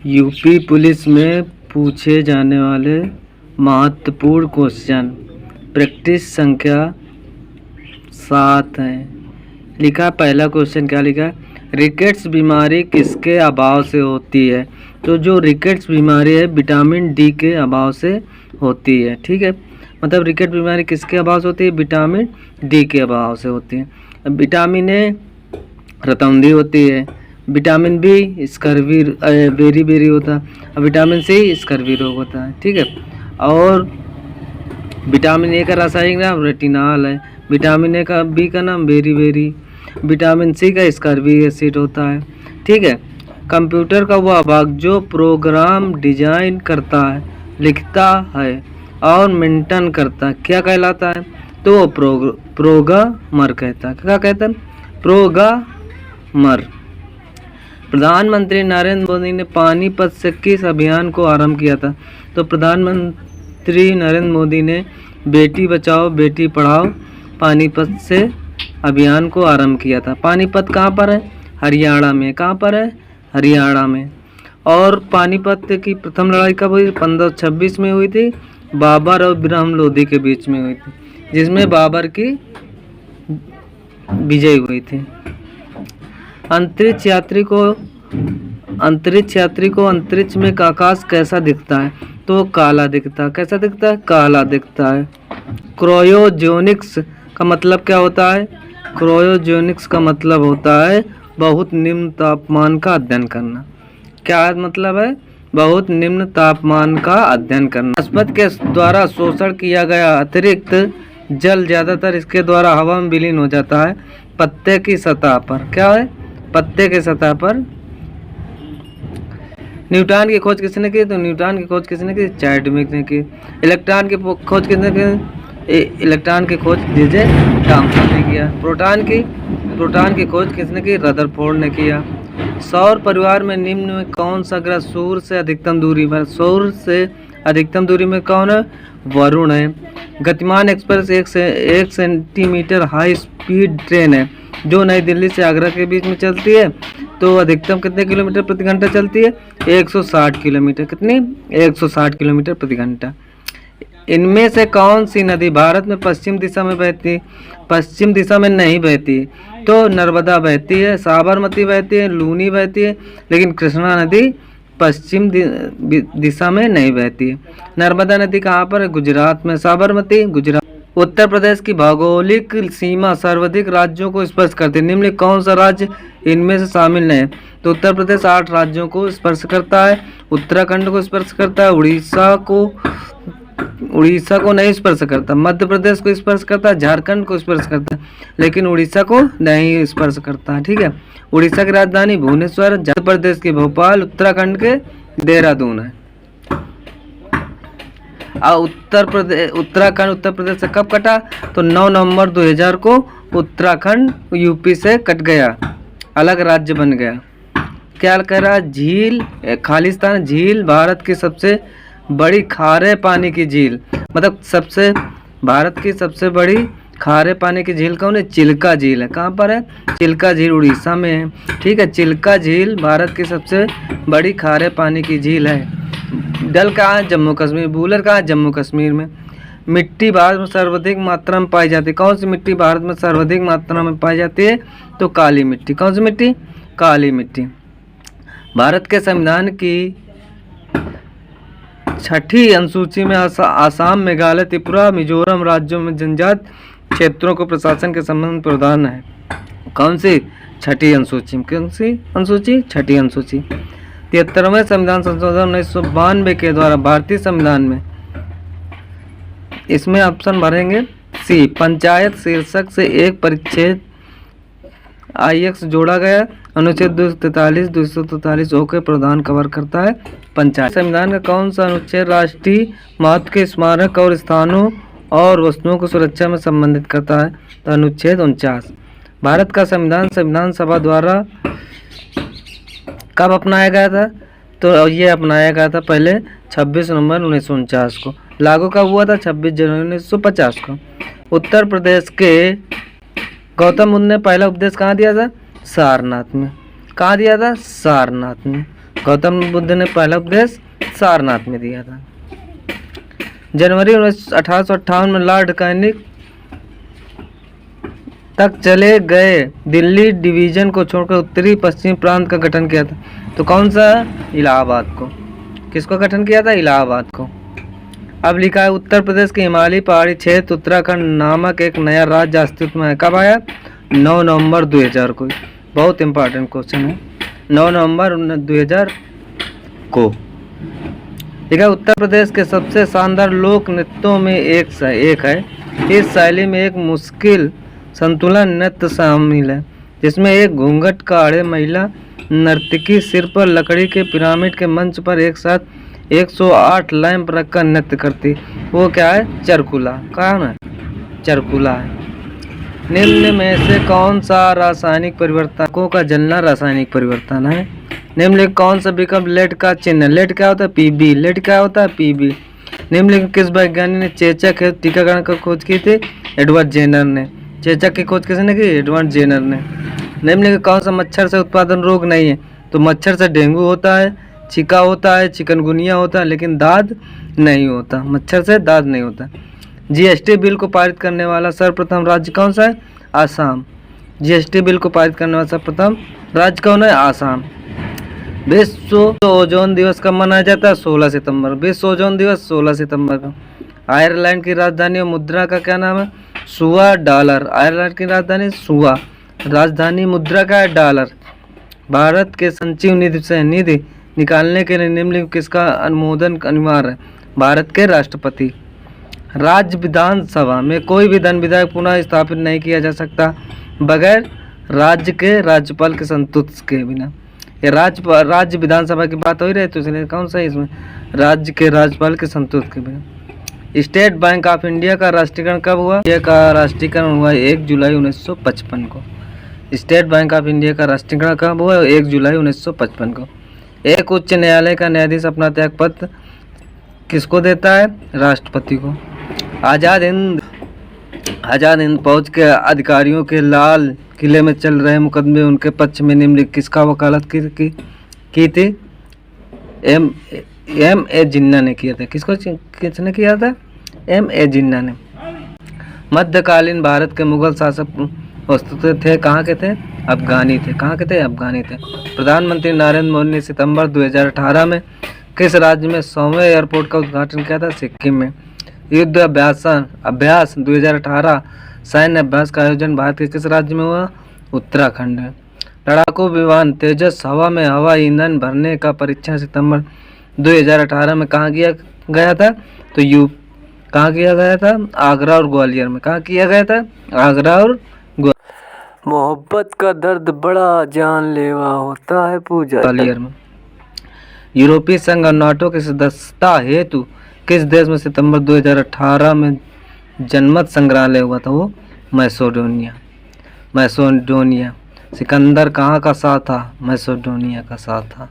UP police में पूछे जाने वाले महत्वपूर्ण क्वेश्चन प्रैक्टिस संख्या 7 है। लिखा पहला क्वेश्चन क्या लिखा है, रिकेट्स बीमारी किसके अभाव से होती है। तो जो रिकेट्स बीमारी है विटामिन डी के अभाव से होती है। ठीक है, मतलब रिकेट बीमारी किसके अभाव से होती है, विटामिन डी के अभाव से होती है। विटामिन ए रतौंधी होती है, vitamin B scurvy beriberi होता है, और विटामिन सी स्कर्वी रोग होता है। ठीक है, और विटामिन ए का रासायनिक नाम रेटिनॉल है, विटामिन ए का बी का नाम बेरी बेरी, विटामिन सी का स्कर्वी एसिड होता है। ठीक है, कंप्यूटर का वह भाग जो प्रोग्राम डिजाइन करता है, लिखता है और मेंटेन करता है क्या कहलाता है, तो वो प्रोग्रामर कहता है। क्या कहता है, प्रोग्रामर। प्रधानमंत्री नरेंद्र मोदी ने पानीपत से किस अभियान को आरंभ किया था। तो प्रधानमंत्री नरेंद्र मोदी ने बेटी बचाओ बेटी पढ़ाओ पानीपत से अभियान को आरंभ किया था। पानीपत कहाँ पर है, हरियाणा में। कहाँ पर है, हरियाणा में। और पानीपत की प्रथम लड़ाई कब हुई, 1526 में हुई थी, बाबर और इब्राहिम लोदी के बीच में हुई थी, जिसमें बाबर की विजय हुई थी। अंतरिक्ष यात्री को अंतरिक्ष में का आकाश कैसा दिखता है, तो काला दिखता है। कैसा दिखता है, काला दिखता है। क्रायोजेनिक्स का मतलब क्या होता है, क्रायोजेनिक्स का मतलब होता है बहुत निम्न तापमान का अध्ययन करना। क्या मतलब है, बहुत निम्न तापमान का अध्ययन करना। वनस्पति के द्वारा शोषण किया गया अतिरिक्त जल ज्यादातर इसके द्वारा हवा में विलीन हो जाता है पत्ते की सतह पर। क्या है, पत्ते के सतह पर। न्यूटन की खोज किसने की, तो न्यूटन की खोज किसने की, चैडविक ने की। इलेक्ट्रॉन की खोज किसने की, इलेक्ट्रॉन की खोज जे थॉमसन ने किया। प्रोटॉन की खोज किसने की, रदरफोर्ड ने किया। सौर परिवार में निम्न में कौन सा ग्रह सूर्य से अधिकतम दूरी पर, सूर्य से अधिकतम दूरी में कौन है, वरुण है। गतिमान express 1 centimetre high speed train है जो नई दिल्ली से आगरा के बीच में चलती है। तो अधिकतम कितने किलोमीटर प्रति घंटा चलती है, 160 किलोमीटर। कितनी, 160 किलोमीटर प्रति घंटा। इनमें से कौन सी नदी भारत में पश्चिम दिशा में बहती है, पश्चिम दिशा में नहीं बहती, तो नर्मदा बहती है, साबरमती बहती है, लूनी बहती है, लेकिन कृष्णा नदी पश्चिम दिशा में नहीं बहती है। नर्मदा नदी कहाँ पर है, गुजरात में। साबरमती गुजरात। उत्तर प्रदेश की भौगोलिक सीमा सर्वाधिक राज्यों को स्पर्श करती है, निम्न कौन सा राज्य इनमें से शामिल नहीं है। तो उत्तर प्रदेश 8 राज्यों को स्पर्श करता है, उत्तराखंड को स्पर्श करता है, उड़ीसा को नहीं स्पर्श करता, मध्य प्रदेश को स्पर्श करता है, झारखंड को स्पर्श करता है, लेकिन उड़ीसा को नहीं स्पर्श करता है। ठीक है, उड़ीसा की राजधानी भुवनेश्वर, मध्य प्रदेश की भोपाल, उत्तराखंड के देहरादून है। उत्तराखंड उत्तर प्रदेश से कब कटा, तो 9 नवंबर 2000 को उत्तराखंड यूपी से कट गया, अलग राज्य बन गया। क्या कह रहा है, झील खालिस्तान झील भारत की सबसे बड़ी खारे पानी की झील, मतलब भारत की सबसे बड़ी खारे पानी की झील कौन है, चिल्का झील है। कहाँ पर है, चिल्का झील उड़ीसा में है। ठीक है, चिल्का झील भारत की सबसे बड़ी खारे पानी की झील है। डल कहाँ है, जम्मू कश्मीर। बूलर कहाँ है, जम्मू कश्मीर में। मिट्टी भारत में सर्वाधिक मात्रा में पाई जाती है, कौन सी मिट्टी भारत में सर्वाधिक मात्रा में पाई जाती है, तो काली मिट्टी। कौन सी मिट्टी, काली मिट्टी। भारत के संविधान की 6ठी अनुसूची में आसाम, मेघालय, त्रिपुरा, मिजोरम राज्यों में जनजात क्षेत्रों को प्रशासन के संबंध प्रावधान है। कौन सी, 6ठी अनुसूची। कौन सी अनुसूची, 6ठी अनुसूची। 73वें संविधान संशोधन 1992 के द्वारा भारतीय संविधान में, इसमें ऑप्शन भरेंगे सी, पंचायत शीर्षक से एक परिच्छेद IX जोड़ा गया। अनुच्छेद 243 ओ के प्रावधान कवर करता है पंचायत। संविधान का कौन सा अनुच्छेद राष्ट्रीय महत्व के स्मारक और स्थानों और वस्तुओं को सुरक्षा में संबंधित करता है, तो अनुच्छेद 49। भारत का संविधान सभा द्वारा कब अपनाया गया था, तो ये अपनाया गया था पहले 26 नवंबर 1949 को। लागू कब हुआ था, 26 जनवरी 1950 को। उत्तर प्रदेश के गौतम बुद्ध ने पहला उपदेश कहाँ दिया था, सारनाथ में। कहाँ दिया था, सारनाथ में। गौतम बुद्ध ने पहला उपदेश सारनाथ में दिया था। जनवरी 1858 में लॉर्ड कैनिंग तक चले गए दिल्ली डिवीजन को छोड़कर उत्तरी पश्चिमी प्रांत का गठन किया था। तो कौन सा? इलाहाबाद को। किसको गठन किया था? इलाहाबाद को। अब लिखा है उत्तर प्रदेश के हिमालयी पहाड़ी क्षेत्र उत्तराखंड नामक एक नया राज्य अस्तित्व में है। कब आया? 9 नवंबर 2000 को। बहुत इंपॉर्टेंट क्वेश्चन है। 9 नवंबर 2000 को। ठीक है। उत्तर प्रदेश के सबसे शानदार लोक नृत्यों में एक है। इस शैली में एक मुश्किल संतुलन नृत्य शामिल है, जिसमें एक घूंघट का आड़े महिला नर्तकी सिर पर लकड़ी के पिरामिड के मंच पर एक साथ 108 लैंप रखकर नृत्य करती। वो क्या है? चरकुला। कौन है? चरकुला है। निम्न में से कौन सा रासायनिक परिवर्तकों का जलना रासायनिक परिवर्तन है? निम्नलिखित कौन सा विकल्प लेड का चिन्ह? लेड क्या होता है? पीबी। लेड क्या होता है? पीबी। निम्नलिखित किस वैज्ञानिक ने चेचक हेतु टीकाकरण का खोज की थी? एडवर्ड जेनर ने। चेचक की खोज किसने की? एडवर्ड जेनर ने। निम्नलिखित कौन सा मच्छर से उत्पादन रोग नहीं है? तो मच्छर से डेंगू होता है, छिका होता है, चिकनगुनिया होता है, लेकिन दाद नहीं होता। मच्छर से दाद नहीं होता। जीएसटी बिल को पारित करने वाला सर्वप्रथम राज्य कौन सा है? आसाम। जीएसटी बिल को पारित करने वाला सर्वप्रथम राज्य कौन है? आसाम। विश्व ओजोन दिवस कब मनाया जाता है? 16 सितंबर। विश्व ओजोन दिवस 16 सितंबर का। आयरलैंड की राजधानी और मुद्रा का क्या नाम है? सुआ डॉलर। आयरलैंड की राजधानी सुआ। राजधानी मुद्रा का है डॉलर। भारत के संचिव निधि से निधि निकालने के लिए निम्नलिखित किसका अनुमोदन अनिवार्य है? भारत के राष्ट्रपति। राज्य विधानसभा में कोई भी धन विधेयक पुनः स्थापित नहीं किया जा सकता बगैर राज्य के राज्यपाल के संतुष्ट के बिना। ये राज्य विधानसभा की बात हो ही रही, तो इसलिए कौन सा है इसमें? राज्य के राज्यपाल के संतुष्ट के बिना। स्टेट बैंक ऑफ इंडिया का राष्ट्रीयकरण कब हुआ? इंडिया का राष्ट्रीयकरण हुआ 1 जुलाई 1955 को। स्टेट बैंक ऑफ इंडिया का राष्ट्रीयकरण कब हुआ? 1 जुलाई 1955 को। एक उच्च न्यायालय का न्यायाधीश अपना त्यागपत्र किसको देता है? राष्ट्रपति को। आज़ाद हिंद फौज के अधिकारियों के लाल किले में चल रहे मुकदमे उनके पक्ष में निम्नलिखित किसका वकालत की थी? M.A. जिन्ना ने किया था। किसने किया था? M.A. जिन्ना ने। मध्यकालीन भारत के मुगल शासक वस्तुतः थे कहाँ के थे? अफगानी थे। कहाँ के थे? अफगानी थे। प्रधानमंत्री नरेंद्र मोदी ने सितंबर 2018 में किस राज्य में 100वें एयरपोर्ट का उद्घाटन किया था? सिक्किम में। युद्ध अभ्यास 2018 सैन्य अभ्यास का आयोजन भारत के किस राज्य में हुआ? उत्तराखंड है। लड़ाकू विमान तेजस हवा में हवा ईंधन भरने का परीक्षण सितंबर 2018 में कहाँ किया गया था? तो कहाँ किया गया था? आगरा और ग्वालियर में। कहाँ किया गया था? आगरा और ग्वालियर। मोहब्बत का दर्द बड़ा जानलेवा होता है पूजा। ग्वालियर में। यूरोपीय संघ और नाटो की सदस्यता हेतु किस देश में सितंबर 2018 में जनमत संग्रहालय हुआ था? वो मैसेडोनिया। सिकंदर कहाँ का शाह था? मैसेडोनिया का शाह था।